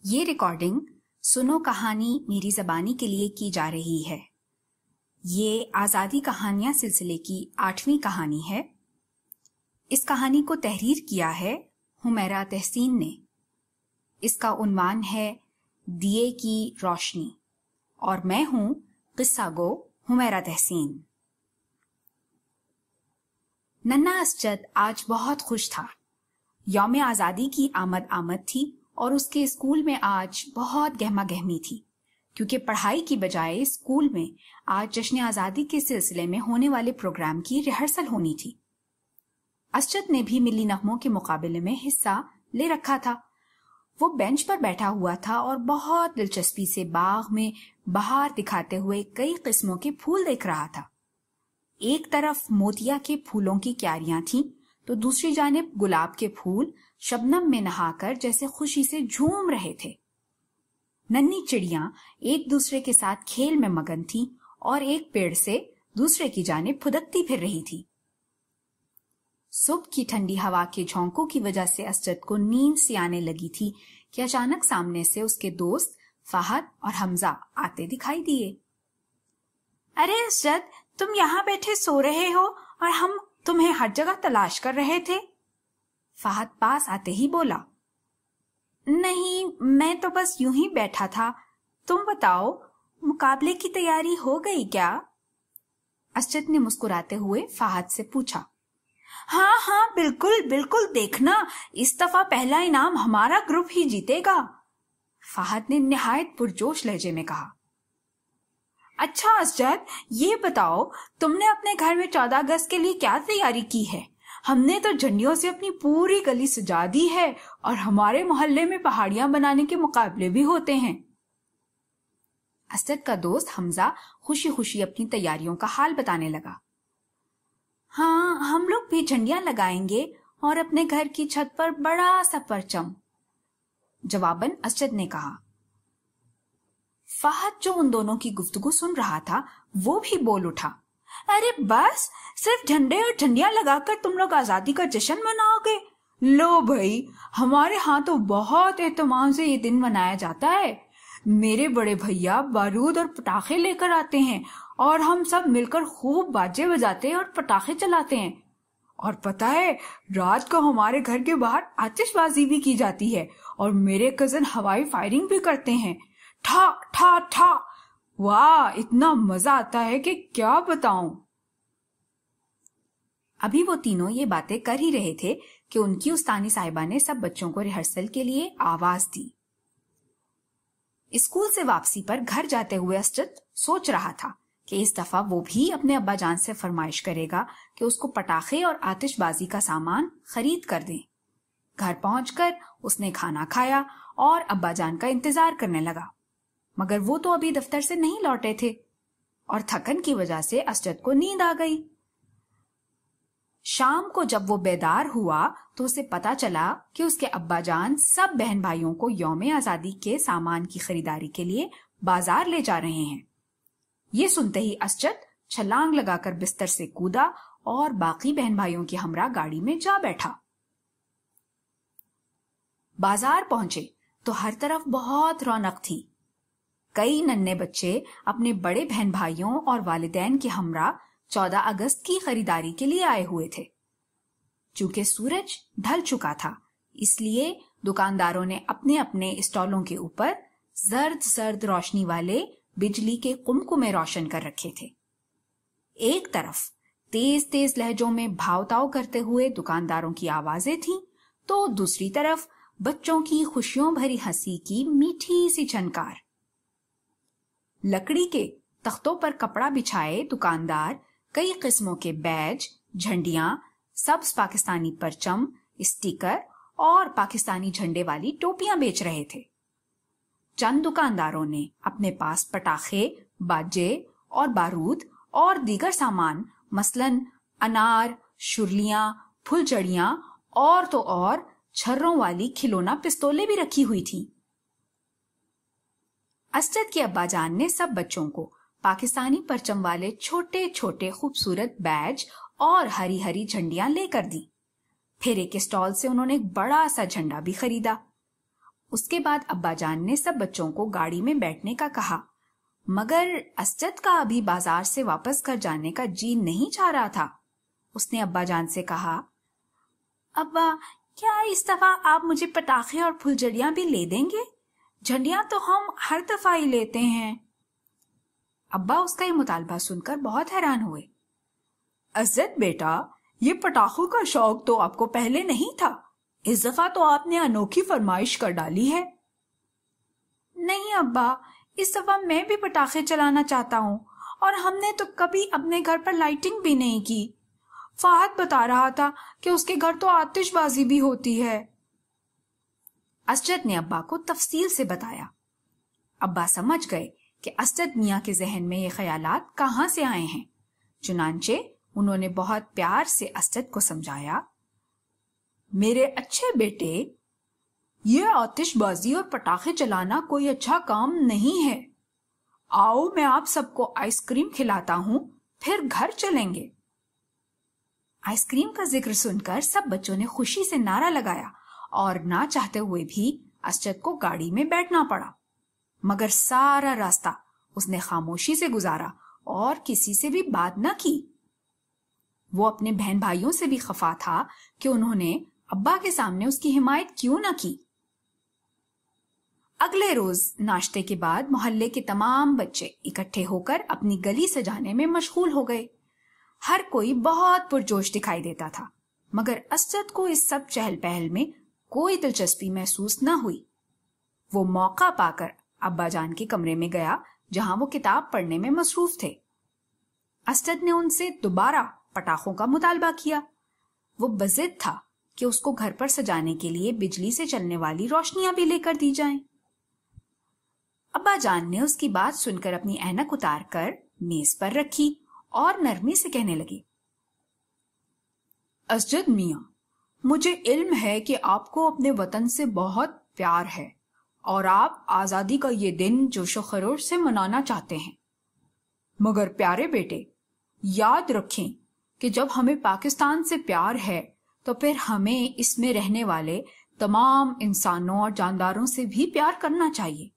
ये रिकॉर्डिंग सुनो कहानी मेरी ज़बानी के लिए की जा रही है। ये आज़ादी कहानियां सिलसिले की 8वीं कहानी है। इस कहानी को तहरीर किया है हुमैरा तहसीन ने। इसका उन्वान है दिए की रोशनी और मैं हूं किस्सा गो हुमैरा तहसीन। नन्ना असजद आज बहुत खुश था। यौम आज़ादी की आमद थी और उसके स्कूल में आज बहुत गहमा गहमी थी, क्योंकि पढ़ाई की बजाय स्कूल में आज जश्न आज़ादी के सिलसिले में होने वाले प्रोग्राम की रिहर्सल होनी थी। असजद ने भी मिली नगमों के मुकाबले में हिस्सा ले रखा था। वो बेंच पर बैठा हुआ था और बहुत दिलचस्पी से बाग में बहार दिखाते हुए कई किस्मों के फूल देख रहा था। एक तरफ मोतिया के फूलों की क्यारियां थीं, तो दूसरी जानिब गुलाब के फूल शबनम में नहाकर जैसे खुशी से झूम रहे थे। नन्ही चिड़ियां एक दूसरे के साथ खेल में मगन थीं और एक पेड़ से दूसरे की जानिब फुदकती फिर रही थी। सुबह की ठंडी हवा के झोंकों की वजह से असजद को नींद सी आने लगी थी कि अचानक सामने से उसके दोस्त फहद और हमजा आते दिखाई दिए। अरे असजद, तुम यहाँ बैठे सो रहे हो और हम तुम्हें हर जगह तलाश कर रहे थे। फहद पास आते ही बोला। नहीं, मैं तो बस यूं ही बैठा था। तुम बताओ, मुकाबले की तैयारी हो गई क्या? असजद ने मुस्कुराते हुए फहद से पूछा। हाँ हाँ, बिल्कुल बिल्कुल, देखना इस दफा पहला इनाम हमारा ग्रुप ही जीतेगा, फहद ने निहायत पुरजोश लहजे में कहा। अच्छा असजद, ये बताओ, तुमने अपने घर में 14 अगस्त के लिए क्या तैयारी की है? हमने तो झंडियों से अपनी पूरी गली सजा दी है और हमारे मोहल्ले में पहाड़ियां बनाने के मुकाबले भी होते हैं। असजद का दोस्त हमजा खुशी खुशी अपनी तैयारियों का हाल बताने लगा। हाँ, हम लोग भी झंडियां लगाएंगे और अपने घर की छत पर बड़ा सा परचम, जवाबन असजद ने कहा। फहद जो उन दोनों की गुफ्तगू सुन रहा था, वो भी बोल उठा। अरे बस, सिर्फ झंडे और झंडियां लगाकर तुम लोग आजादी का जश्न मनाओगे? लो भाई, हमारे यहाँ तो बहुत एहतमाम से ये दिन मनाया जाता है। मेरे बड़े भैया बारूद और पटाखे लेकर आते हैं और हम सब मिलकर खूब बाजे बजाते और पटाखे चलाते हैं। और पता है, रात को हमारे घर के बाहर आतिशबाजी भी की जाती है और मेरे कजन हवाई फायरिंग भी करते हैं। ठा ठा ठा, वाह, इतना मजा आता है कि क्या बताऊं। अभी वो तीनों ये बातें कर ही रहे थे कि उनकी उस्तानी साहिबा ने सब बच्चों को रिहर्सल के लिए आवाज दी। स्कूल से वापसी पर घर जाते हुए असजद सोच रहा था कि इस दफा वो भी अपने अब्बा जान से फरमाइश करेगा कि उसको पटाखे और आतिशबाजी का सामान खरीद कर दें। घर पहुंचकर उसने खाना खाया और अब्बा जान का इंतजार करने लगा, मगर वो तो अभी दफ्तर से नहीं लौटे थे और थकन की वजह से असजद को नींद आ गई। शाम को जब वो बेदार हुआ तो उसे पता चला कि उसके अब्बा जान सब बहन भाइयों को यौम आज़ादी के सामान की खरीदारी के लिए बाजार ले जा रहे हैं। ये सुनते ही असजद छलांग लगाकर बिस्तर से कूदा और बाकी बहन भाइयों की हमरा गाड़ी में जा बैठा। बाजार पहुंचे तो हर तरफ बहुत रौनक थी। कई नन्हे बच्चे अपने बड़े बहन भाइयों और वालिदैन के हमरा 14 अगस्त की खरीदारी के लिए आए हुए थे। चूंकि सूरज ढल चुका था, इसलिए दुकानदारों ने अपने अपने स्टॉलों के ऊपर जर्द जर्द रोशनी वाले बिजली के कुमकुमे रोशन कर रखे थे। एक तरफ तेज तेज लहजों में भावताव करते हुए दुकानदारों की आवाजें थीं, तो दूसरी तरफ बच्चों की खुशियों भरी हंसी की मीठी सी झनकार। लकड़ी के तख्तों पर कपड़ा बिछाए दुकानदार कई किस्मों के बैज, झंडियां, सब्ज पाकिस्तानी परचम, स्टिकर और पाकिस्तानी झंडे वाली टोपियां बेच रहे थे। चंद दुकानदारों ने अपने पास पटाखे, बाजे और बारूद और दीगर सामान मसलन अनार, शुरलियां, फुलझड़ियां और तो और छर्रों वाली खिलौना पिस्तौलें भी रखी हुई थी। असजद के अब्बा जान ने सब बच्चों को पाकिस्तानी परचम वाले छोटे छोटे खूबसूरत बैज और हरी हरी झंडियां लेकर दी। फिर एक स्टॉल से उन्होंने एक बड़ा सा झंडा भी खरीदा। उसके बाद अब्बाजान ने सब बच्चों को गाड़ी में बैठने का कहा, मगर असजद का अभी बाजार से वापस घर जाने का जी नहीं चाह रहा था। उसने अब्बाजान से कहा, अब्बा, क्या इस दफा आप मुझे पटाखे और फुलझड़ियां भी ले देंगे? झंडियां तो हम हर दफा ही लेते हैं। अब्बा उसका ये मुतालबा सुनकर बहुत हैरान हुए। असजद बेटा, ये पटाखों का शौक तो आपको पहले नहीं था, इस दफा तो आपने अनोखी फरमाइश कर डाली है। नहीं अब्बा, इस दफा मैं भी पटाखे चलाना चाहता हूँ, और हमने तो कभी अपने घर पर लाइटिंग भी नहीं की। फाहद बता रहा था कि उसके घर तो आतिशबाजी भी होती है। असजद ने अब्बा को तफसील से बताया। अब्बा समझ गए कि असजद मियाँ के जहन में ये ख्यालात कहाँ से आए हैं। चुनांचे उन्होंने बहुत प्यार से असजद को समझाया, मेरे अच्छे बेटे, ये आतिशबाजी और पटाखे चलाना कोई अच्छा काम नहीं है। आओ मैं आप सबको आइसक्रीम खिलाता हूँ, फिर घर चलेंगे। आइसक्रीम का जिक्र सुनकर सब बच्चों ने खुशी से नारा लगाया और ना चाहते हुए भी असजद को गाड़ी में बैठना पड़ा। मगर सारा रास्ता उसने खामोशी से गुजारा और किसी से भी बात न की। वो अपने बहन भाइयों से भी खफा था कि उन्होंने अब्बा के सामने उसकी हिमायत क्यों न की। अगले रोज नाश्ते के बाद मोहल्ले के तमाम बच्चे इकट्ठे होकर अपनी गली सजाने में मशगूल हो गए। हर कोई बहुत पुरजोश दिखाई देता था, मगर असजद को इस सब चहल पहल में कोई दिलचस्पी महसूस न हुई। वो मौका पाकर अब्बाजान के कमरे में गया, जहां वो किताब पढ़ने में मसरूफ थे। असजद ने उनसे दोबारा पटाखों का मुतालबा किया। वो बज़िद था कि उसको घर पर सजाने के लिए बिजली से चलने वाली रोशनियां भी लेकर दी जाएं। अब्बाजान ने उसकी बात सुनकर अपनी ऐनक उतार कर मेज पर रखी और नरमी से कहने लगे, असजद मियाँ, मुझे इल्म है कि आपको अपने वतन से बहुत प्यार है और आप आजादी का ये दिन जोशो खरोश से मनाना चाहते हैं। मगर प्यारे बेटे, याद रखें कि जब हमें पाकिस्तान से प्यार है तो फिर हमें इसमें रहने वाले तमाम इंसानों और जानदारों से भी प्यार करना चाहिए।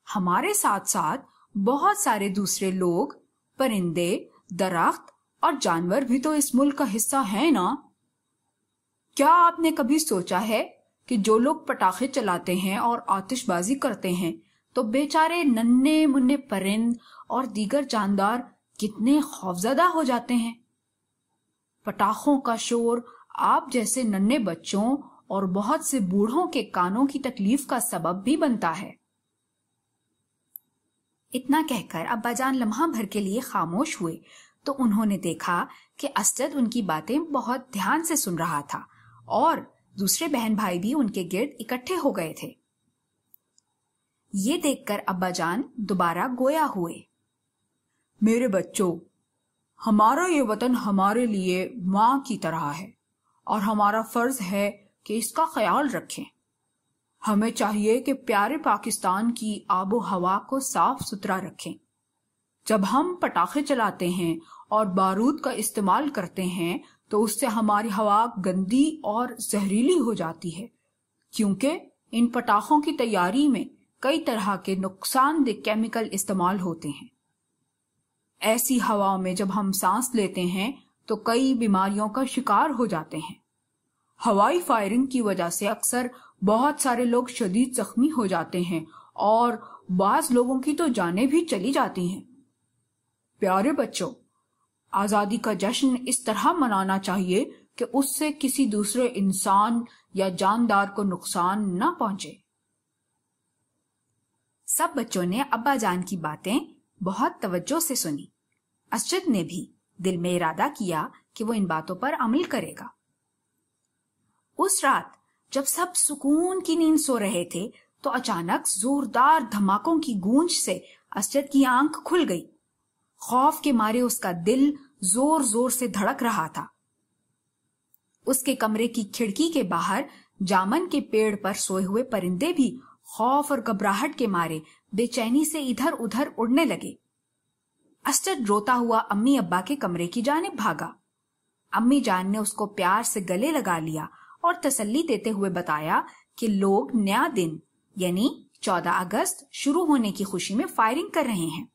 हमारे साथ साथ बहुत सारे दूसरे लोग, परिंदे, दरख्त और जानवर भी तो इस मुल्क का हिस्सा हैं ना। क्या आपने कभी सोचा है कि जो लोग पटाखे चलाते हैं और आतिशबाजी करते हैं तो बेचारे नन्हे मुन्ने परिंद और दीगर जानदार कितने खौफजदा हो जाते हैं। पटाखों का शोर आप जैसे नन्हे बच्चों और बहुत से बूढ़ों के कानों की तकलीफ का सबब भी बनता है। इतना कहकर अब्बाजान लम्हा भर के लिए खामोश हुए तो उन्होंने देखा कि असजद उनकी बातें बहुत ध्यान से सुन रहा था और दूसरे बहन भाई भी उनके गिर्द इकट्ठे हो गए थे। ये देखकर अब्बाजान दोबारा गोया हुए, मेरे बच्चों, हमारा ये वतन हमारे लिए माँ की तरह है और हमारा फर्ज है कि इसका ख्याल रखें। हमें चाहिए कि प्यारे पाकिस्तान की आबो हवा को साफ सुथरा रखें। जब हम पटाखे चलाते हैं और बारूद का इस्तेमाल करते हैं तो उससे हमारी हवा गंदी और जहरीली हो जाती है, क्योंकि इन पटाखों की तैयारी में कई तरह के नुकसानदेह केमिकल इस्तेमाल होते हैं। ऐसी हवा में जब हम सांस लेते हैं तो कई बीमारियों का शिकार हो जाते हैं। हवाई फायरिंग की वजह से अक्सर बहुत सारे लोग शदीद जख्मी हो जाते हैं और बाज लोगों की तो जानें भी चली जाती हैं। प्यारे बच्चों, आजादी का जश्न इस तरह मनाना चाहिए कि उससे किसी दूसरे इंसान या जानदार को नुकसान न पहुंचे। सब बच्चों ने अब्बाजान की बातें बहुत तवज्जो से सुनी। असजद ने भी दिल में इरादा किया कि वो इन बातों पर अमल करेगा। उस रात जब सब सुकून की नींद सो रहे थे तो अचानक जोरदार धमाकों की गूंज से असजद की आंख खुल गई। खौफ के मारे उसका दिल जोर जोर से धड़क रहा था। उसके कमरे की खिड़की के बाहर जामन के पेड़ पर सोए हुए परिंदे भी खौफ और घबराहट के मारे बेचैनी से इधर उधर उड़ने लगे। असजद रोता हुआ अम्मी अब्बा के कमरे की जानिब भागा। अम्मी जान ने उसको प्यार से गले लगा लिया और तसल्ली देते हुए बताया कि लोग नया दिन यानी 14 अगस्त शुरू होने की खुशी में फायरिंग कर रहे हैं।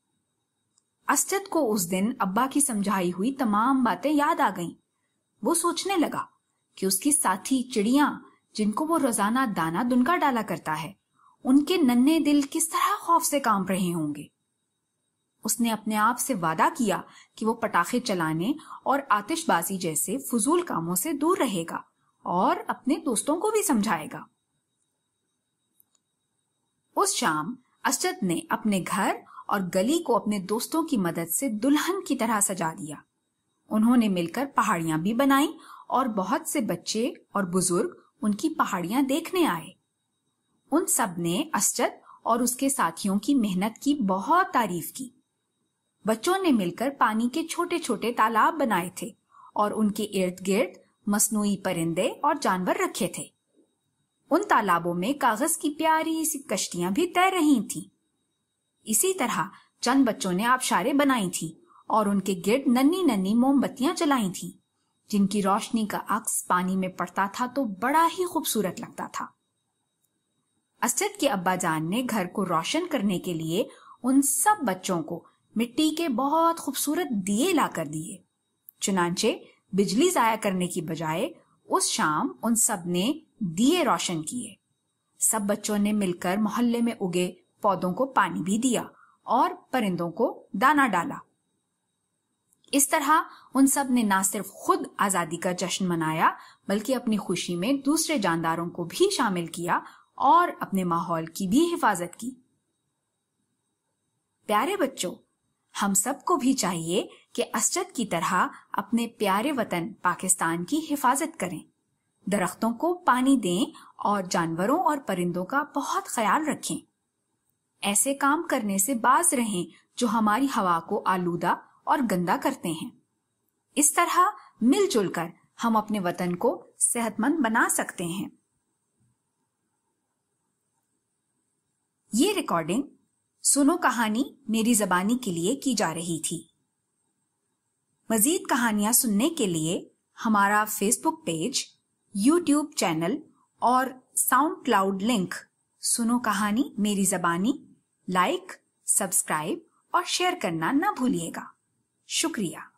असजद को उस दिन अब्बा की समझाई हुई तमाम बातें याद आ गईं। वो सोचने लगा कि उसकी साथी चिड़ियां, जिनको वो रोजाना दाना दुनका डाला करता है, उनके नन्हे दिल किस तरह खौफ से कांप रहे होंगे। उसने अपने आप से वादा किया कि वो पटाखे चलाने और आतिशबाजी जैसे फजूल कामों से दूर रहेगा और अपने दोस्तों को भी समझाएगा। उस शाम असजद ने अपने घर और गली को अपने दोस्तों की मदद से दुल्हन की तरह सजा दिया। उन्होंने मिलकर पहाड़ियां भी बनाई और बहुत से बच्चे और बुजुर्ग उनकी पहाड़ियां देखने आए। उन सब ने असजद और उसके साथियों की मेहनत की बहुत तारीफ की। बच्चों ने मिलकर पानी के छोटे छोटे तालाब बनाए थे और उनके इर्द गिर्द मसनूई परिंदे और जानवर रखे थे। उन तालाबों में कागज की प्यारी सी कश्तियां भी तैर रही थीं। इसी तरह चंद बच्चों ने आबशारें बनाई थी और उनके गिर्द नन्ही नन्ही मोमबत्तियां जलाई थीं, जिनकी रोशनी का अक्स पानी में पड़ता था तो बड़ा ही खूबसूरत लगता था। असजद के अब्बा जान ने घर को रोशन करने के लिए उन सब बच्चों को मिट्टी के बहुत खूबसूरत दिए लाकर दिए। चुनांचे बिजली जाया करने की बजाय उस शाम उन सब ने दिए रोशन किए। सब बच्चों ने मिलकर मोहल्ले में उगे पौधों को पानी भी दिया और परिंदों को दाना डाला। इस तरह उन सब ने न सिर्फ खुद आजादी का जश्न मनाया, बल्कि अपनी खुशी में दूसरे जानदारों को भी शामिल किया और अपने माहौल की भी हिफाजत की। प्यारे बच्चों, हम सबको भी चाहिए कि असजद की तरह अपने प्यारे वतन पाकिस्तान की हिफाजत करें, दरख्तों को पानी दें और जानवरों और परिंदों का बहुत ख्याल रखें। ऐसे काम करने से बाज रहें जो हमारी हवा को आलूदा और गंदा करते हैं। इस तरह मिलजुल कर हम अपने वतन को सेहतमंद बना सकते हैं। ये रिकॉर्डिंग सुनो कहानी मेरी ज़बानी के लिए की जा रही थी। मजीद कहानियां सुनने के लिए हमारा फेसबुक पेज, यूट्यूब चैनल और साउंड क्लाउड लिंक सुनो कहानी मेरी ज़बानी लाइक, सब्सक्राइब और शेयर करना न भूलिएगा। शुक्रिया।